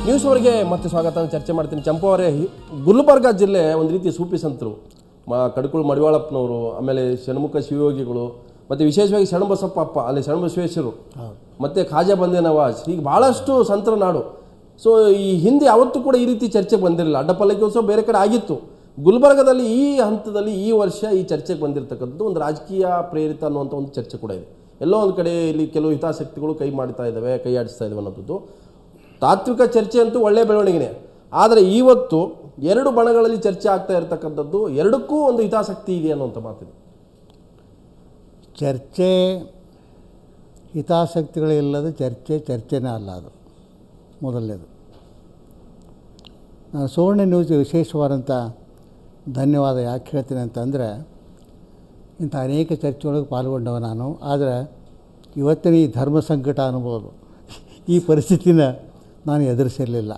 News ಅವರಿಗೆ ಮತ್ತೆ ಸ್ವಾಗತ. ಚರ್ಚೆ ಮಾಡ್ತೀನಿ. ಚಂಪು ಅವರೇ, ಗುಲ್ಬರ್ಗ ಜಿಲ್ಲೆ ಒಂದು ರೀತಿ ಸೂಫಿ ಸಂತರು, ಕಡಕುಳು ಮಡಿವಾಳಪ್ಪನವರು, ಆಮೇಲೆ ಷಣ್ಮುಖ ಶಿವಯೋಗಿಗಳು, ಮತ್ತು ವಿಶೇಷವಾಗಿ ಶರಣಬಸಪ್ಪ ಅಪ್ಪ, ಅಲ್ಲಿ ಶರಣಬಸವೇಶ್ವರರು, ಮತ್ತು ಖಾಜಾ ಬಂದೆ ನವಾಜ್, ಹೀಗೆ ಭಾಳಷ್ಟು ಸಂತರ ನಾಡು. ಸೊ ಈ ಹಿಂದೆ ಯಾವತ್ತೂ ಕೂಡ ಈ ರೀತಿ ಚರ್ಚೆಗೆ ಬಂದಿರಲಿಲ್ಲ. ಅಡ್ಡಪಲ್ಲಕ್ಕಿ ಉತ್ಸವ ಬೇರೆ ಕಡೆ ಆಗಿತ್ತು. ಗುಲ್ಬರ್ಗದಲ್ಲಿ ಈ ಹಂತದಲ್ಲಿ ಈ ವರ್ಷ ಈ ಚರ್ಚೆಗೆ ಬಂದಿರತಕ್ಕಂಥದ್ದು ಒಂದು ರಾಜಕೀಯ ಪ್ರೇರಿತ ಅನ್ನುವಂಥ ಒಂದು ಚರ್ಚೆ ಕೂಡ ಇದೆ. ಎಲ್ಲೋ ಒಂದು ಕಡೆ ಇಲ್ಲಿ ಕೆಲವು ಹಿತಾಸಕ್ತಿಗಳು ಕೈ ಮಾಡ್ತಾ ಇದ್ದಾವೆ, ಕೈ ಆಡಿಸ್ತಾ ಇದ್ದಾವೆ ಅನ್ನೋದು ತಾತ್ವಿಕ ಚರ್ಚೆ ಅಂತೂ ಒಳ್ಳೆಯ ಬೆಳವಣಿಗೆನೇ. ಆದರೆ ಇವತ್ತು ಎರಡು ಬಣಗಳಲ್ಲಿ ಚರ್ಚೆ ಆಗ್ತಾ ಇರತಕ್ಕಂಥದ್ದು ಎರಡಕ್ಕೂ ಒಂದು ಹಿತಾಸಕ್ತಿ ಇದೆ ಅನ್ನುವಂಥ ಮಾತಿದೆ. ಚರ್ಚೆ ಹಿತಾಸಕ್ತಿಗಳಿಲ್ಲದ ಚರ್ಚೆನೇ ಅಲ್ಲ. ಅದು ಮೊದಲನೇದು. ನಾನು ಸುವರ್ಣ ನ್ಯೂಸ್ಗೆ ವಿಶೇಷವಾದಂಥ ಧನ್ಯವಾದ ಯಾಕೆ ಹೇಳ್ತೀನಿ ಅಂತಂದರೆ, ಇಂಥ ಅನೇಕ ಚರ್ಚೆಯೊಳಗೆ ಪಾಲ್ಗೊಂಡವ ನಾನು. ಆದರೆ ಇವತ್ತಿನ ಈ ಧರ್ಮ ಸಂಕಟ ಅನ್ಬೋದು, ಈ ಪರಿಸ್ಥಿತಿನ ನಾನು ಎದುರಿಸಿರಲಿಲ್ಲ.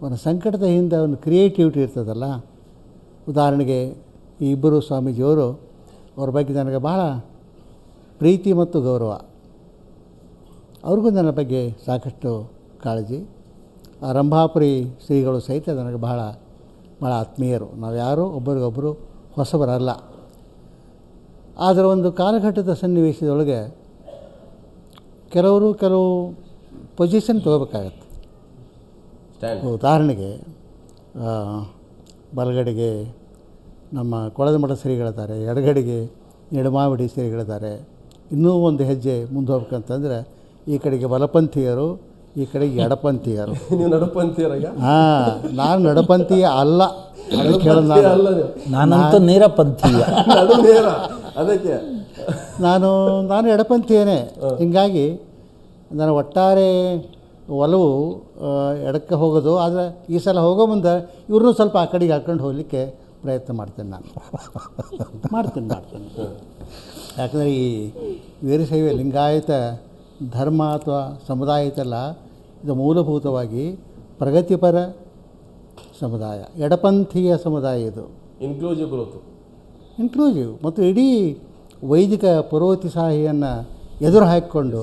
ಒಂದು ಸಂಕಟದ ಹಿಂದೆ ಒಂದು ಕ್ರಿಯೇಟಿವಿಟಿ ಇರ್ತದಲ್ಲ. ಉದಾಹರಣೆಗೆ ಈ ಇಬ್ಬರು ಸ್ವಾಮೀಜಿಯವರು, ಅವ್ರ ಬಗ್ಗೆ ನನಗೆ ಭಾಳ ಪ್ರೀತಿ ಮತ್ತು ಗೌರವ. ಅವ್ರಿಗೂ ನನ್ನ ಬಗ್ಗೆ ಸಾಕಷ್ಟು ಕಾಳಜಿ. ಆ ರಂಭಾಪುರಿ ಶ್ರೀಗಳು ಸಹಿತ ನನಗೆ ಭಾಳ ಆತ್ಮೀಯರು. ನಾವು ಯಾರೂ ಒಬ್ಬರಿಗೊಬ್ಬರು ಹೊಸಬರಲ್ಲ. ಆದರೆ ಒಂದು ಕಾಲಘಟ್ಟದ ಸನ್ನಿವೇಶದೊಳಗೆ ಕೆಲವು ಪೊಸಿಷನ್ ತೊಗೋಬೇಕಾಗತ್ತೆ. ಉದಾಹರಣೆಗೆ ಬಲಗಡೆಗೆ ನಮ್ಮ ಕೊಳದಮಠ ಶ್ರೀಗಳಿದ್ದಾರೆ, ಎಡಗಡೆಗೆ ಎಡಮಾವಡಿ ಶ್ರೀಗಳಿದ್ದಾರೆ. ಇನ್ನೂ ಒಂದು ಹೆಜ್ಜೆ ಮುಂದೆ ಹೋಗ್ಬೇಕಂತಂದರೆ ಈ ಕಡೆಗೆ ಬಲಪಂಥೀಯರು, ಈ ಕಡೆಗೆ ಎಡಪಂಥೀಯರು. ನೀವು ನಡುಪಂಥೀಯರಾಗ? ಹಾಂ, ನಾನು ನಡಪಂಥೀಯ ಅಲ್ಲ. ನಾನಂತೂ ನೇರಪಂಥೀಯ. ಅದಕ್ಕೆ ನಾನು ಎಡಪಂಥೀಯನೇ. ಹೀಗಾಗಿ ನನ್ನ ಒಟ್ಟಾರೆ ಒಲವು ಎಡಕ್ಕೆ ಹೋಗೋದು. ಆದರೆ ಈ ಸಲ ಹೋಗೋ ಮುಂದೆ ಇವ್ರನ್ನೂ ಸ್ವಲ್ಪ ಆ ಕಡೆಗೆ ಹಾಕ್ಕೊಂಡು ಹೋಗಲಿಕ್ಕೆ ಪ್ರಯತ್ನ ಮಾಡ್ತೇನೆ. ನಾನು ಮಾಡ್ತೀನಿ. ಯಾಕಂದರೆ ಈ ವೀರಶೈವ ಲಿಂಗಾಯತ ಧರ್ಮ ಅಥವಾ ಸಮುದಾಯ ಐತಲ್ಲ, ಇದು ಮೂಲಭೂತವಾಗಿ ಪ್ರಗತಿಪರ ಸಮುದಾಯ, ಎಡಪಂಥೀಯ ಸಮುದಾಯ. ಇದು ಇನ್ಕ್ಲೂಸಿವ್ ಮತ್ತು ಇಡೀ ವೈದಿಕ ಪುರೋಹಿತಶಾಹಿಯನ್ನು ಎದುರು ಹಾಕಿಕೊಂಡು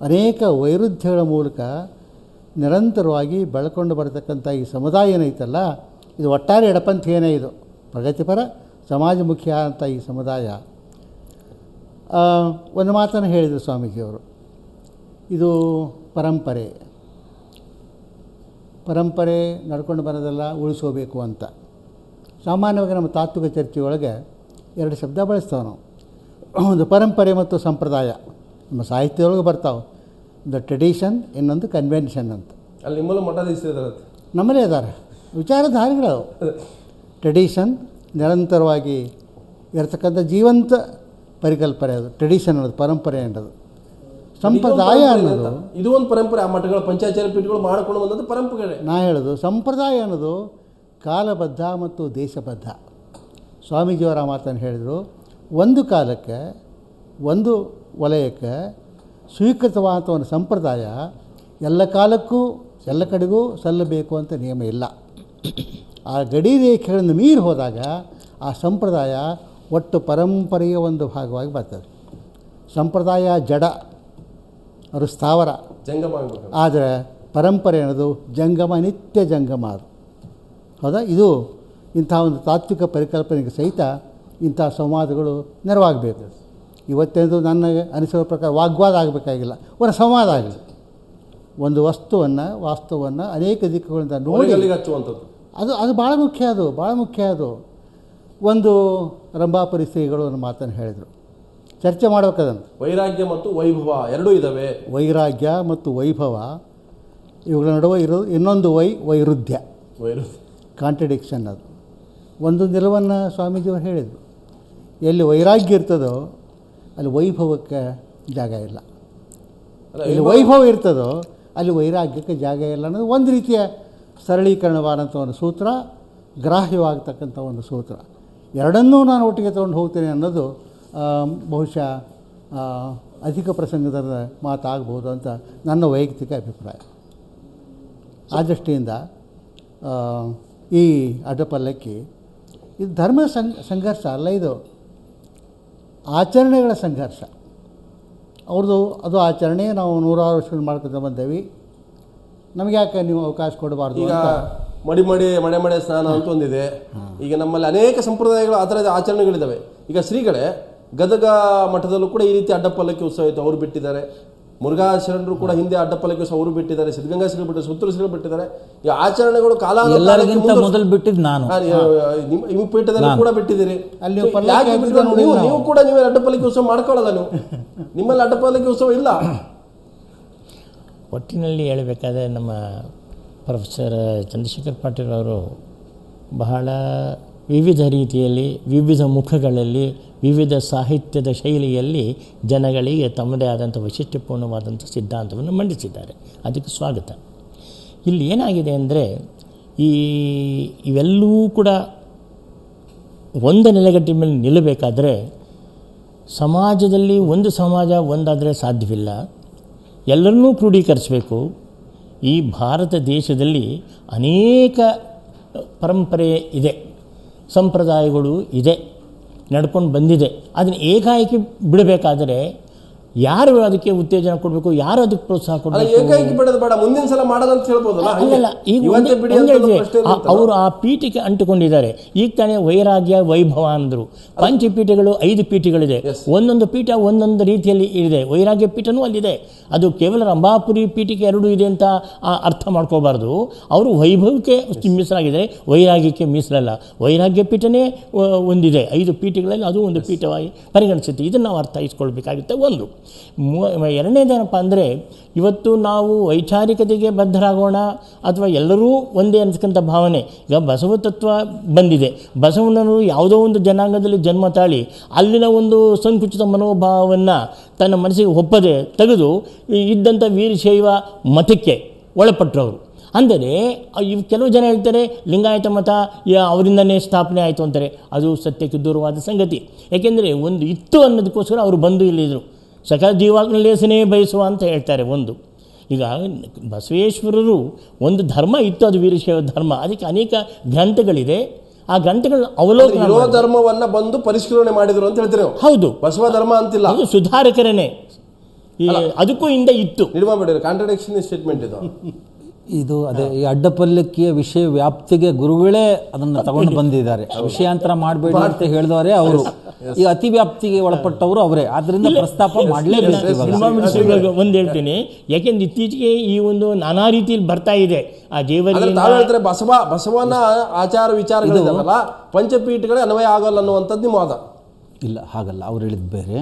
ಅನೇಕ ವೈರುಧ್ಯಗಳ ಮೂಲಕ ನಿರಂತರವಾಗಿ ಬೆಳ್ಕೊಂಡು ಬರತಕ್ಕಂಥ ಈ ಸಮುದಾಯ ಏನೈತಲ್ಲ, ಇದು ಒಟ್ಟಾರೆ ಎಡಪಂಥೀಯನೇ. ಇದು ಪ್ರಗತಿಪರ ಸಮಾಜಮುಖಿ ಅಂತ ಈ ಸಮುದಾಯ. ಒಂದು ಮಾತನ್ನು ಹೇಳಿದರು ಸ್ವಾಮೀಜಿಯವರು, ಇದು ಪರಂಪರೆ ನಡ್ಕೊಂಡು ಬರೋದೆಲ್ಲ ಉಳಿಸೋಬೇಕು ಅಂತ. ಸಾಮಾನ್ಯವಾಗಿ ನಮ್ಮ ತಾತ್ವಿಕ ಚರ್ಚೆಯೊಳಗೆ ಎರಡು ಶಬ್ದ ಬಳಸ್ತೇವೆ ನಾವು. ಒಂದು ಪರಂಪರೆ ಮತ್ತು ಸಂಪ್ರದಾಯ ನಮ್ಮ ಸಾಹಿತ್ಯದೊಳಗೆ ಬರ್ತಾವೆ. ದ ಟ್ರೆಡಿಷನ್, ಇನ್ನೊಂದು ಕನ್ವೆನ್ಷನ್ ಅಂತ. ಅಲ್ಲಿ ನಿಮ್ಮಲ್ಲೂ ಮಠಾಧೀಶರು ನಮ್ಮಲ್ಲೇ ಇದ್ದಾರೆ ವಿಚಾರಧಾರೆಗಳು. ಟ್ರೆಡಿಷನ್ ನಿರಂತರವಾಗಿ ಇರತಕ್ಕಂಥ ಜೀವಂತ ಪರಿಕಲ್ಪನೆ, ಅದು ಟ್ರೆಡಿಷನ್ ಅನ್ನೋದು, ಪರಂಪರೆ ಅನ್ನೋದು. ಸಂಪ್ರದಾಯ ಅನ್ನೋದು ಇದು ಒಂದು ಪರಂಪರೆ. ಆ ಮಠಗಳ ಪಂಚಾಚಾರ್ಯ ಪೀಠಗಳು ಮಾಡಿಕೊಂಡು ಬಂದದ್ದು ಪರಂಪರೆ. ನಾ ಹೇಳೋದು ಸಂಪ್ರದಾಯ ಅನ್ನೋದು ಕಾಲಬದ್ಧ ಮತ್ತು ದೇಶಬದ್ಧ. ಸ್ವಾಮೀಜಿಯವರ ಮಾತನ್ನು ಹೇಳಿದರು, ಒಂದು ಕಾಲಕ್ಕೆ ಒಂದು ವಲಯಕ್ಕೆ ಸ್ವೀಕೃತವಾದ ಒಂದು ಸಂಪ್ರದಾಯ ಎಲ್ಲ ಕಾಲಕ್ಕೂ ಎಲ್ಲ ಕಡೆಗೂ ಸಲ್ಲಬೇಕು ಅಂತ ನಿಯಮ ಇಲ್ಲ. ಆ ಗಡಿ ರೇಖೆಗಳನ್ನು ಮೀರಿ ಹೋದಾಗ ಆ ಸಂಪ್ರದಾಯ ಒಟ್ಟು ಪರಂಪರೆಯ ಒಂದು ಭಾಗವಾಗಿ ಬರ್ತದೆ. ಸಂಪ್ರದಾಯ ಜಡ, ಅದು ಸ್ಥಾವರ, ಜಂಗಮ. ಆದರೆ ಪರಂಪರೆ ಅನ್ನೋದು ಜಂಗಮ, ನಿತ್ಯ ಜಂಗಮ. ಅದು ಹೌದಾ? ಇದು ಇಂಥ ಒಂದು ತಾತ್ವಿಕ ಪರಿಕಲ್ಪನೆಗೆ ಸಹಿತ ಇಂಥ ಸಂವಾದಗಳು ನೆರವಾಗಬೇಕು. ಇವತ್ತೇದು ನನಗೆ ಅನಿಸೋ ಪ್ರಕಾರ ವಾಗ್ವಾದ ಆಗಬೇಕಾಗಿಲ್ಲ, ಒಂದು ಸಂವಾದ ಆಗಲಿ. ಒಂದು ವಾಸ್ತವವನ್ನು ಅನೇಕ ದಿಕ್ಕುಗಳಿಂದ ನೋಡಿ ಅದು ಭಾಳ ಮುಖ್ಯ. ಅದು ಒಂದು ರಂಭಾಪುರಿ ಶ್ರೀಗಳು ಒಂದು ಮಾತನ್ನು ಹೇಳಿದರು, ಚರ್ಚೆ ಮಾಡ್ಬೇಕದಂತ. ವೈರಾಗ್ಯ ಮತ್ತು ವೈಭವ ಎರಡೂ ಇದ್ದಾವೆ. ವೈರಾಗ್ಯ ಮತ್ತು ವೈಭವ ಇವುಗಳ ನಡುವೆ ಇರೋದು ಇನ್ನೊಂದು ವೈರುಧ್ಯ, ಕಾಂಟ್ರಡಿಕ್ಷನ್. ಅದು ಒಂದು ನಿಲುವನ್ನು ಸ್ವಾಮೀಜಿಯವರು ಹೇಳಿದರು, ಎಲ್ಲಿ ವೈರಾಗ್ಯ ಇರ್ತದೋ ಅಲ್ಲಿ ವೈಭವಕ್ಕೆ ಜಾಗ ಇಲ್ಲ, ಎಲ್ಲಿ ವೈಭವ ಇರ್ತದೋ ಅಲ್ಲಿ ವೈರಾಗ್ಯಕ್ಕೆ ಜಾಗ ಇಲ್ಲ ಅನ್ನೋದು ಒಂದು ರೀತಿಯ ಸರಳೀಕರಣವಾದಂಥ ಒಂದು ಸೂತ್ರ, ಗ್ರಾಹ್ಯವಾಗತಕ್ಕಂಥ ಒಂದು ಸೂತ್ರ. ಎರಡನ್ನೂ ನಾನು ಒಟ್ಟಿಗೆ ತೊಗೊಂಡು ಹೋಗ್ತೇನೆ ಅನ್ನೋದು ಬಹುಶಃ ಅಧಿಕ ಪ್ರಸಂಗದ ಮಾತಾಗಬಹುದು ಅಂತ ನನ್ನ ವೈಯಕ್ತಿಕ ಅಭಿಪ್ರಾಯ. ಆ ದೃಷ್ಟಿಯಿಂದ ಈ ಅಡ್ಡಪಲ್ಲಕ್ಕಿ ಇದು ಧರ್ಮ ಸಂಘರ್ಷ ಅಲ್ಲ, ಇದು ಆಚರಣೆಗಳ ಸಂಘರ್ಷ. ಅವ್ರದ್ದು ಅದು ಆಚರಣೆ ನಾವು ನೂರಾರು ವರ್ಷಗಳು ಮಾಡ್ಕೊತ ಬಂದೇವಿ. ನಮಗೆ ಯಾಕೆ ನೀವು ಅವಕಾಶ ಕೊಡಬಾರ್ದು ಈಗ ಅಂತ. ಮಡೆ ಮಡೆ ಸ್ನಾನ ಅಂತ ಒಂದಿದೆ. ಈಗ ನಮ್ಮಲ್ಲಿ ಅನೇಕ ಸಂಪ್ರದಾಯಗಳು ಆ ಥರದ ಆಚರಣೆಗಳಿದ್ದಾವೆ. ಈಗ ಶ್ರೀಗಳೇ ಗದಗ ಮಠದಲ್ಲೂ ಕೂಡ ಈ ರೀತಿ ಅಡ್ಡಪಲ್ಲಕ್ಕಿ ಉತ್ಸವ ಇತ್ತು, ಅವರು ಬಿಟ್ಟಿದ್ದಾರೆ. ಮುರುಘಾ ಶರಣರು ಕೂಡ ಹಿಂದೆ ಅಡ್ಡಪಲ್ಲಕ್ಕಿ ಉತ್ಸವ ಅವರು ಬಿಟ್ಟಿದ್ದಾರೆ. ಸಿದ್ಧಗಂಗಾ ಶ್ರೀಗಳು ಬಿಟ್ಟಿದ್ದಾರೆ, ಸುತ್ತೂರು ಶ್ರೀಗಳು ಬಿಟ್ಟಿದ್ದಾರೆ. ಈ ಆಚರಣೆಗಳು ಎಲ್ಲರಿಗಿಂತ ಮೊದಲು ಬಿಟ್ಟಿದ್ದು ನಾನು, ನಿಮ್ಮ ಪೀಠದಲ್ಲಿ ಕೂಡ ಬಿಟ್ಟಿದ್ದೀರಿ. ಅಲ್ಲಿ So, ಯಾಕೆ ಬಿಟ್ಟಿದ್ರು? ನೀವು ಕೂಡ ನೀವೇ ಅಡ್ಡಪಲ್ಲಕ್ಕಿ ಉತ್ಸವ ಮಾಡ್ಕೊಳ್ಳಲ್ಲ. ನೀವು ನಿಮ್ಮಲ್ಲಿ ಅಡ್ಡಪಲ್ಲಕ್ಕಿ ಉತ್ಸವ ಇಲ್ಲ. ಒಟ್ಟಿನಲ್ಲಿ ಹೇಳಬೇಕಾದ್ರೆ ನಮ್ಮ ಪ್ರೊಫೆಸರ್ ಚಂದ್ರಶೇಖರ್ ಪಾಟೀಲ್ ಅವರು ಬಹಳ ವಿವಿಧ ರೀತಿಯಲ್ಲಿ, ವಿವಿಧ ಮುಖಗಳಲ್ಲಿ, ವಿವಿಧ ಸಾಹಿತ್ಯದ ಶೈಲಿಯಲ್ಲಿ ಜನಗಳಿಗೆ ತಮ್ಮದೇ ಆದಂಥ ವೈಶಿಷ್ಟ್ಯಪೂರ್ಣವಾದಂಥ ಸಿದ್ಧಾಂತವನ್ನು ಮಂಡಿಸಿದ್ದಾರೆ. ಅದಕ್ಕೆ ಸ್ವಾಗತ. ಇಲ್ಲಿ ಏನಾಗಿದೆ ಅಂದರೆ ಇವೆಲ್ಲವೂ ಕೂಡ ಒಂದು ನೆಲೆಗಟ್ಟಿನ ಮೇಲೆ ನಿಲ್ಲಬೇಕಾದ್ರೆ ಸಮಾಜದಲ್ಲಿ ಒಂದು ಸಮಾಜ ಒಂದಾದರೆ ಸಾಧ್ಯವಿಲ್ಲ, ಎಲ್ಲರನ್ನೂ ಕ್ರೋಢೀಕರಿಸಬೇಕು. ಈ ಭಾರತ ದೇಶದಲ್ಲಿ ಅನೇಕ ಪರಂಪರೆ ಇದೆ, ಸಂಪ್ರದಾಯಗಳು ಇದೆ, ನಡ್ಕೊಂಡು ಬಂದಿದೆ. ಅದನ್ನು ಏಕಾಏಕಿ ಬಿಡಬೇಕಾದರೆ ಯಾರು ಅದಕ್ಕೆ ಉತ್ತೇಜನ ಕೊಡಬೇಕು, ಯಾರು ಅದಕ್ಕೆ ಪ್ರೋತ್ಸಾಹ ಕೊಡಬೇಕು? ಏಕಾಏಕಿ ಬಿಡೋದು ಬೇಡ, ಮುಂದಿನ ಸಲ ಮಾಡೋಣ ಅಂತ ಹೇಳ್ಬೋದಲ್ಲ. ಅಲ್ಲಲ್ಲ, ಈಗ ಅವರು ಆ ಪೀಠಕ್ಕೆ ಅಂಟುಕೊಂಡಿದ್ದಾರೆ. ಈಗ ತಾನೇ ವೈರಾಗ್ಯ ವೈಭವ ಅಂದರು. ಪಂಚಪೀಠಗಳು 5 ಪೀಠಗಳಿದೆ. ಒಂದೊಂದು ಪೀಠ ಒಂದೊಂದು ರೀತಿಯಲ್ಲಿ ಇದೆ. ವೈರಾಗ್ಯ ಪೀಠನೂ ಅಲ್ಲಿದೆ. ಅದು ಕೇವಲ ರಂಭಾಪುರಿ ಪೀಠಕ್ಕೆ 2 ಇದೆ ಅಂತ ಅರ್ಥ ಮಾಡ್ಕೋಬಾರ್ದು. ಅವರು ವೈಭವಕ್ಕೆ ಮೀಸಲಾಗಿದೆ, ವೈರಾಗ್ಯಕ್ಕೆ ಮೀಸಲಲ್ಲ. ವೈರಾಗ್ಯ ಪೀಠನೇ ಒಂದಿದೆ, 5 ಪೀಠಗಳಲ್ಲಿ ಅದು ಒಂದು ಪೀಠವಾಗಿ ಪರಿಗಣಿಸುತ್ತೆ. ಇದನ್ನು ನಾವು ಅರ್ಥೈಸ್ಕೊಳ್ಬೇಕಾಗುತ್ತೆ. ಒಂದು ಎರಡನೇದೇನಪ್ಪ ಅಂದರೆ, ಇವತ್ತು ನಾವು ವೈಚಾರಿಕತೆಗೆ ಬದ್ಧರಾಗೋಣ ಅಥವಾ ಎಲ್ಲರೂ ಒಂದೇ ಅನ್ಸ್ಕೊಂಥ ಭಾವನೆ. ಈಗ ಬಸವ ತತ್ವ ಬಂದಿದೆ. ಬಸವಣ್ಣನು ಯಾವುದೋ ಒಂದು ಜನಾಂಗದಲ್ಲಿ ಜನ್ಮ ತಾಳಿ ಅಲ್ಲಿನ ಒಂದು ಸಂಕುಚಿತ ಮನೋಭಾವವನ್ನು ತನ್ನ ಮನಸ್ಸಿಗೆ ಒಪ್ಪದೆ ತೆಗೆದು ಇದ್ದಂಥ ವೀರಶೈವ ಮತಕ್ಕೆ ಒಳಪಟ್ಟರವರು. ಅಂದರೆ ಇವು ಕೆಲವು ಜನ ಹೇಳ್ತಾರೆ ಲಿಂಗಾಯತ ಮತ ಅವರಿಂದನೇ ಸ್ಥಾಪನೆ ಆಯಿತು ಅಂತಾರೆ. ಅದು ಸತ್ಯಕ್ಕೆ ದೂರವಾದ ಸಂಗತಿ. ಏಕೆಂದರೆ ಒಂದು ಇತ್ತು ಅನ್ನೋದಕ್ಕೋಸ್ಕರ ಅವರು ಬಂದು ಇಲ್ಲಿದ್ದರು. ಸಕಲ ಜೀವಾಗ್ನಲೇಸನೇ ಬಯಸುವ ಅಂತ ಹೇಳ್ತಾರೆ. ಒಂದು ಈಗ ಬಸವೇಶ್ವರರು ಒಂದು ಧರ್ಮ ಇತ್ತು, ಅದು ವೀರಶೈವ ಧರ್ಮ. ಅದಕ್ಕೆ ಅನೇಕ ಗ್ರಂಥಗಳಿದೆ. ಆ ಗ್ರಂಥಗಳ ಅವಲೋಕನ ಧರ್ಮವನ್ನ ಬಂದು ಪರಿಷ್ಕರಣೆ ಮಾಡಿದ್ರು ಅಂತ ಹೇಳ್ತಾರೆ. ಹೌದು, ಬಸವ ಧರ್ಮ ಅಂತಿಲ್ಲ, ಅದು ಸುಧಾರಕರನೇ. ಅದಕ್ಕೂ ಹಿಂದೆ ಇತ್ತು. ನಿರ್ಮಾಣ ಕಾಂಟ್ರಡಿಕ್ಷನ್ ಸ್ಟೇಟ್ಮೆಂಟ್ ಇದು ಅದೇ ಈ ಅಡ್ಡಪಲ್ಲಕ್ಕಿಯ ವಿಷಯ ವ್ಯಾಪ್ತಿಗೆ ಗುರುಗಳೇ ಅದನ್ನು ತಗೊಂಡು ಬಂದಿದ್ದಾರೆ. ವಿಷಯಾಂತರ ಮಾಡಬೇಡಿ ಅಂತ ಹೇಳಿದವರೇ ಅವರು. ಈ ಅತಿ ವ್ಯಾಪ್ತಿಗೆ ಒಳಪಟ್ಟವರು ಅವರೇ. ಆದ್ದರಿಂದ ಪ್ರಸ್ತಾಪ ಮಾಡಲೇಬೇಕು. ಒಂದು ಹೇಳ್ತೀನಿ, ಯಾಕೆಂದ್ರೆ ಇತ್ತೀಚೆಗೆ ಈ ಒಂದು ನಾನಾ ರೀತಿಯಲ್ಲಿ ಬರ್ತಾ ಇದೆ. ಆ ದೇವರಿಗೆ ಬಸವನ ಆಚಾರ ವಿಚಾರಗಳಿದಾವಲ್ಲ, ಪಂಚಪೀಠಗಳೇ ಅನ್ವಯ ಆಗಲ್ಲ ಅನ್ನುವಂಥದ್ದು ನಿಮ್ಮ ವಾದ. ಇಲ್ಲ, ಹಾಗಲ್ಲ. ಅವ್ರು ಹೇಳಿದ ಬೇರೆ.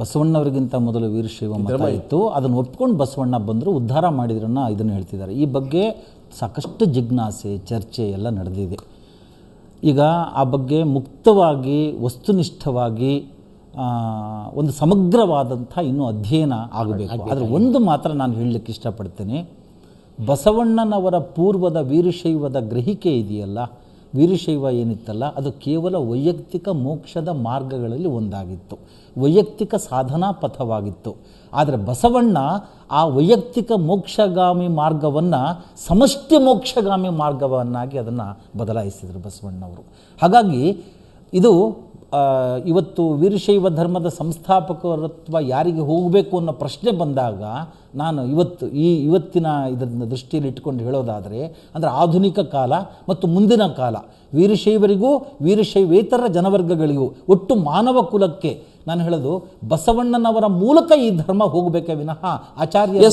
ಬಸವಣ್ಣವರಿಗಿಂತ ಮೊದಲು ವೀರಶೈವ ಮತ ಇತ್ತು, ಅದನ್ನು ಒಪ್ಕೊಂಡು ಬಸವಣ್ಣ ಬಂದರು, ಉದ್ಧಾರ ಮಾಡಿದ್ರನ್ನ ಇದನ್ನು ಹೇಳ್ತಿದ್ದಾರೆ. ಈ ಬಗ್ಗೆ ಸಾಕಷ್ಟು ಜಿಜ್ಞಾಸೆ, ಚರ್ಚೆ ಎಲ್ಲ ನಡೆದಿದೆ. ಈಗ ಆ ಬಗ್ಗೆ ಮುಕ್ತವಾಗಿ, ವಸ್ತುನಿಷ್ಠವಾಗಿ ಒಂದು ಸಮಗ್ರವಾದಂಥ ಇನ್ನೂ ಅಧ್ಯಯನ ಆಗಬೇಕು. ಆದರೆ ಒಂದು ಮಾತ್ರ ನಾನು ಹೇಳಲಿಕ್ಕೆ ಇಷ್ಟಪಡ್ತೇನೆ. ಬಸವಣ್ಣನವರ ಪೂರ್ವದ ವೀರಶೈವದ ಗ್ರಹಿಕೆ ಇದೆಯಲ್ಲ, ವೀರಶೈವ ಏನಿತ್ತಲ್ಲ, ಅದು ಕೇವಲ ವೈಯಕ್ತಿಕ ಮೋಕ್ಷದ ಮಾರ್ಗಗಳಲ್ಲಿ ಒಂದಾಗಿತ್ತು, ವೈಯಕ್ತಿಕ ಸಾಧನಾ ಪಥವಾಗಿತ್ತು. ಆದರೆ ಬಸವಣ್ಣ ಆ ವೈಯಕ್ತಿಕ ಮೋಕ್ಷಗಾಮಿ ಮಾರ್ಗವನ್ನು ಸಮಷ್ಟಿ ಮೋಕ್ಷಗಾಮಿ ಮಾರ್ಗವನ್ನಾಗಿ ಅದನ್ನು ಬದಲಾಯಿಸಿದರು ಬಸವಣ್ಣವರು. ಹಾಗಾಗಿ ಇದು ಇವತ್ತು ವೀರಶೈವ ಧರ್ಮದ ಸಂಸ್ಥಾಪಕತ್ವ ಯಾರಿಗೆ ಹೋಗಬೇಕು ಅನ್ನೋ ಪ್ರಶ್ನೆ ಬಂದಾಗ ನಾನು ಇವತ್ತಿನ ಇದನ್ನು ದೃಷ್ಟಿಯಲ್ಲಿ ಇಟ್ಕೊಂಡು ಹೇಳೋದಾದರೆ, ಅಂದರೆ ಆಧುನಿಕ ಕಾಲ ಮತ್ತು ಮುಂದಿನ ಕಾಲ, ವೀರಶೈವರಿಗೂ ವೀರಶೈವೇತರ ಜನವರ್ಗಗಳಿಗೂ ಒಟ್ಟು ಮಾನವ ಕುಲಕ್ಕೆ ನಾನು ಹೇಳೋದು ಬಸವಣ್ಣನವರ ಮೂಲಕ ಈ ಧರ್ಮ ಹೋಗಬೇಕೇ ವಿನಃ ಆಚಾರ್ಯ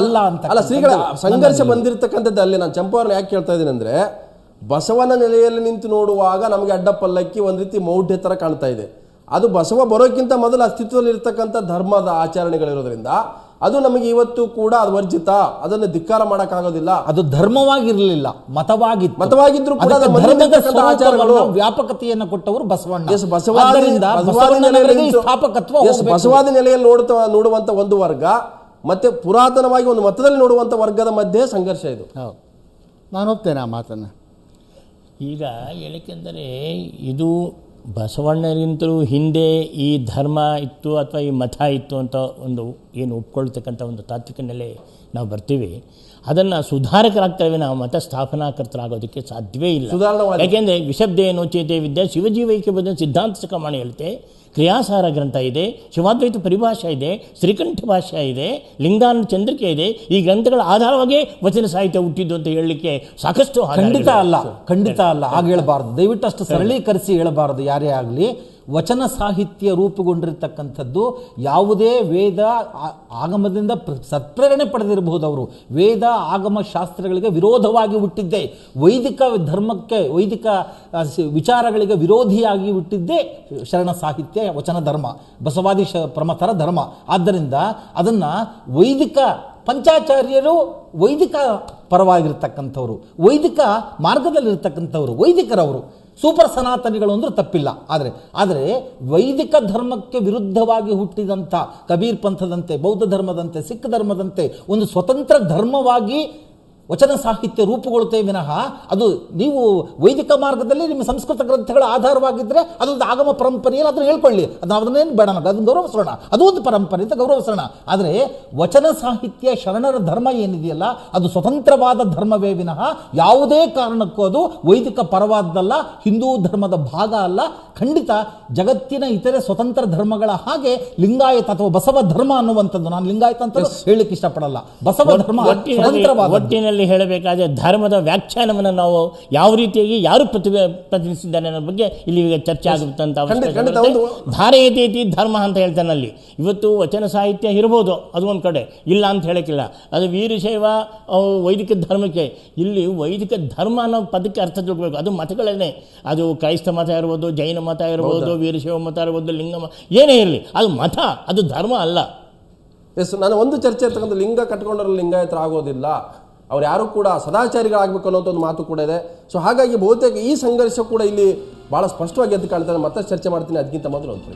ಅಲ್ಲ ಅಂತ. ಅಲ್ಲ, ಶ್ರೀಗಳ ಸಂಘರ್ಷ ಬಂದಿರತಕ್ಕಂಥದ್ದು ಅಲ್ಲಿ. ನಾನು ಚಂಪಾವರನ್ನ ಯಾಕೆ ಕೇಳ್ತಾ ಇದ್ದೀನಿ ಅಂದರೆ, ಬಸವನ ನೆಲೆಯಲ್ಲಿ ನಿಂತು ನೋಡುವಾಗ ನಮಗೆ ಅಡ್ಡಪಲ್ಲಕ್ಕಿ ಒಂದು ರೀತಿ ಮೌಢ್ಯ ಥರ ಕಾಣ್ತಾ ಇದೆ. ಅದು ಬಸವ ಬರೋಕ್ಕಿಂತ ಮೊದಲು ಅಸ್ತಿತ್ವದಲ್ಲಿ ಇರ್ತಕ್ಕಂಥ ಧರ್ಮದ ಆಚರಣೆಗಳಿರೋದ್ರಿಂದ ಅದು ನಮಗೆ ಇವತ್ತು ಕೂಡ ಅದು ವರ್ಜಿತ, ಅದನ್ನು ಧಿಕ್ಕಾರ ಮಾಡೋಕ್ಕಾಗೋದಿಲ್ಲ. ಅದು ಧರ್ಮವಾಗಿರಲಿಲ್ಲ, ಮತವಾಗಿದ್ರು ಕೂಡ ಆಚಾರಗಳು ವ್ಯಾಪಕತೆಯನ್ನು ಕೊಟ್ಟವರು ಬಸವಣ್ಣ. ಬಸವಾದಿ ನೆಲೆಯಲ್ಲಿ ನೋಡುವಂತ ಒಂದು ವರ್ಗ ಮತ್ತೆ ಪುರಾತನವಾಗಿ ಒಂದು ಮತದಲ್ಲಿ ನೋಡುವಂತ ವರ್ಗದ ಮಧ್ಯೆ ಸಂಘರ್ಷ ಇದು. ನಾನು ಒಪ್ತೇನೆ ಆ ಮಾತನ್ನು. ಈಗ ಏಕೆಂದರೆ ಇದು ಬಸವಣ್ಣರಿಗಿಂತಲೂ ಹಿಂದೆ ಈ ಧರ್ಮ ಇತ್ತು ಅಥವಾ ಈ ಮತ ಇತ್ತು ಅಂತ ಒಂದು ಏನು ಒಪ್ಕೊಳ್ತಕ್ಕಂಥ ಒಂದು ತಾತ್ವಿಕ ನೆಲೆ ನಾವು ಬರ್ತೀವಿ. ಅದನ್ನು ಸುಧಾರಕರಾಗ್ತೇವೆ, ನಾವು ಮತ ಸ್ಥಾಪನಾಕರ್ತರಾಗೋದಕ್ಕೆ ಸಾಧ್ಯವೇ ಇಲ್ಲ. ಯಾಕೆಂದರೆ ವಿಶಬ್ದೇನೋ ಚೇತೆ ವಿದ್ಯಾ ಶಿವಜೀವೈಕ್ಯ ಬದ ಸಿದ್ಧಾಂತ ಕಮಾಣಿ ಹೇಳುತ್ತೆ. ಕ್ರಿಯಾಸಾರ ಗ್ರಂಥ ಇದೆ, ಶಿವಾದ್ವೈತ ಪರಿಭಾಷೆ ಇದೆ, ಶ್ರೀಕಂಠ ಭಾಷ್ಯ ಇದೆ, ಲಿಂಗಾನ ಚಂದ್ರಿಕೆ ಇದೆ. ಈ ಗ್ರಂಥಗಳ ಆಧಾರವಾಗಿ ವಚನ ಸಾಹಿತ್ಯ ಹುಟ್ಟಿದ್ದು ಅಂತ ಹೇಳಲಿಕ್ಕೆ ಸಾಕಷ್ಟು ಖಂಡಿತ ಅಲ್ಲ ಆಗ ಹೇಳಬಾರ್ದು. ದಯವಿಟ್ಟು ಅಷ್ಟು ಸರಳೀಕರಿಸಿ ಹೇಳಬಾರದು ಯಾರೇ ಆಗಲಿ. ವಚನ ಸಾಹಿತ್ಯ ರೂಪುಗೊಂಡಿರ್ತಕ್ಕಂಥದ್ದು ಯಾವುದೇ ವೇದ ಆಗಮದಿಂದ ಸತ್ಪ್ರೇರಣೆ ಪಡೆದಿರಬಹುದು. ಅವರು ವೇದ ಆಗಮ ಶಾಸ್ತ್ರಗಳಿಗೆ ವಿರೋಧವಾಗಿ ಹುಟ್ಟಿದ್ದೇ, ವೈದಿಕ ಧರ್ಮಕ್ಕೆ ವೈದಿಕ ವಿಚಾರಗಳಿಗೆ ವಿರೋಧಿಯಾಗಿ ಹುಟ್ಟಿದ್ದೇ ಶರಣ ಸಾಹಿತ್ಯ, ವಚನ ಧರ್ಮ, ಬಸವಾದಿ ಪ್ರಮಥರ ಧರ್ಮ. ಆದ್ದರಿಂದ ಅದನ್ನು ವೈದಿಕ ಪಂಚಾಚಾರ್ಯರು ವೈದಿಕ ಪರವಾಗಿರ್ತಕ್ಕಂಥವ್ರು, ವೈದಿಕ ಮಾರ್ಗದಲ್ಲಿರ್ತಕ್ಕಂಥವ್ರು, ವೈದಿಕರವರು ಸೂಪರ್ ಸನಾತನಿಗಳು ಅಂದ್ರೆ ತಪ್ಪಿಲ್ಲ. ಆದರೆ ವೈದಿಕ ಧರ್ಮಕ್ಕೆ ವಿರುದ್ಧವಾಗಿ ಹುಟ್ಟಿದಂಥ ಕಬೀರ್ ಪಂಥದಂತೆ, ಬೌದ್ಧ ಧರ್ಮದಂತೆ, ಸಿಖ್ ಧರ್ಮದಂತೆ ಒಂದು ಸ್ವತಂತ್ರ ಧರ್ಮವಾಗಿ ವಚನ ಸಾಹಿತ್ಯ ರೂಪುಗೊಳ್ಳುತ್ತೇ ವಿನಃ ಅದು ನೀವು ವೈದಿಕ ಮಾರ್ಗದಲ್ಲಿ ನಿಮ್ಮ ಸಂಸ್ಕೃತ ಗ್ರಂಥಗಳ ಆಧಾರವಾಗಿದ್ದರೆ ಅದೊಂದು ಆಗಮ ಪರಂಪರೆಯಲ್ಲಿ ಅದನ್ನು ಹೇಳ್ಕೊಳ್ಳಿ, ಅದನ್ನೇನು ಬೇಡ, ಅದನ್ನು ಗೌರವಿಸೋಣ, ಅದು ಒಂದು ಪರಂಪರೆ ಅಂತ ಗೌರವಿಸೋಣ. ಆದರೆ ವಚನ ಸಾಹಿತ್ಯ ಶರಣರ ಧರ್ಮ ಏನಿದೆಯಲ್ಲ ಅದು ಸ್ವತಂತ್ರವಾದ ಧರ್ಮವೇ ವಿನಃ ಯಾವುದೇ ಕಾರಣಕ್ಕೂ ಅದು ವೈದಿಕ ಪರವಾದ್ದಲ್ಲ, ಹಿಂದೂ ಧರ್ಮದ ಭಾಗ ಅಲ್ಲ. ಖಂಡಿತ ಜಗತ್ತಿನ ಇತರೆ ಸ್ವತಂತ್ರ ಧರ್ಮಗಳ ಹಾಗೆ ಲಿಂಗಾಯತ ಅಥವಾ ಬಸವ ಧರ್ಮ ಅನ್ನುವಂಥದ್ದು, ನಾನು ಲಿಂಗಾಯತ ಅಂತ ಹೇಳಲಿಕ್ಕೆ ಇಷ್ಟಪಡಲ್ಲ, ಬಸವ ಧರ್ಮ ಸ್ವತಂತ್ರವಾದ ಹೇಳಬೇಕಾದ್ರೆ ಧರ್ಮದ ವ್ಯಾಖ್ಯಾನವನ್ನು ನಾವು ಯಾವ ರೀತಿಯಾಗಿ ಯಾರು ಪ್ರತಿನಿಧಿಸಿದ್ದಾನೆ ಅನ್ನೋ ಬಗ್ಗೆ ಇಲ್ಲಿ ಈಗ ಚರ್ಚೆ ಆಗುತ್ತಂತ ಧಾರಯತೇತಿ ಧರ್ಮ ಅಂತ ಹೇಳ್ತಾನಲ್ಲಿ. ಇವತ್ತು ವಚನ ಸಾಹಿತ್ಯ ಇರ್ಬೋದು, ಅದು ಒಂದು ಕಡೆ ಇಲ್ಲ ಅಂತ ಹೇಳಕ್ಕಿಲ್ಲ. ಅದು ವೀರಶೈವ ವೈದಿಕ ಧರ್ಮಕ್ಕೆ, ಇಲ್ಲಿ ವೈದಿಕ ಧರ್ಮ ಅನ್ನೋ ಪದಕ್ಕೆ ಅರ್ಥ ತಿಳ್ಕೊಬೇಕು. ಅದು ಮತಗಳೇನೆ, ಅದು ಕ್ರೈಸ್ತ ಮತ ಇರ್ಬೋದು, ಜೈನ ಮತ ಇರ್ಬೋದು, ವೀರಶೈವ ಮತ ಇರ್ಬೋದು, ಲಿಂಗ ಏನೇ ಇರಲಿ, ಅದು ಮತ, ಅದು ಧರ್ಮ ಅಲ್ಲ. ನಾನು ಒಂದು ಚರ್ಚೆ ಇರ್ತಕ್ಕಂಥ ಲಿಂಗ ಕಟ್ಕೊಂಡ್ರೆ ಲಿಂಗಾಯತರ ಆಗೋದಿಲ್ಲ, ಅವ್ರು ಯಾರು ಕೂಡ ಸದಾಚಾರಿಗಳಾಗಬೇಕು ಅನ್ನೋಂಥ ಒಂದು ಮಾತು ಕೂಡ ಇದೆ. ಸೊ ಹಾಗಾಗಿ ಬಹುತೇಕ ಈ ಸಂಘರ್ಷ ಕೂಡ ಇಲ್ಲಿ ಭಾಳ ಸ್ಪಷ್ಟವಾಗಿ ಎದ್ದು ಕಾಣ್ತಾರೆ. ಮತ್ತಷ್ಟು ಚರ್ಚೆ ಮಾಡ್ತೀನಿ ಅದಕ್ಕಿಂತ ಮೊದಲು ಅಂತ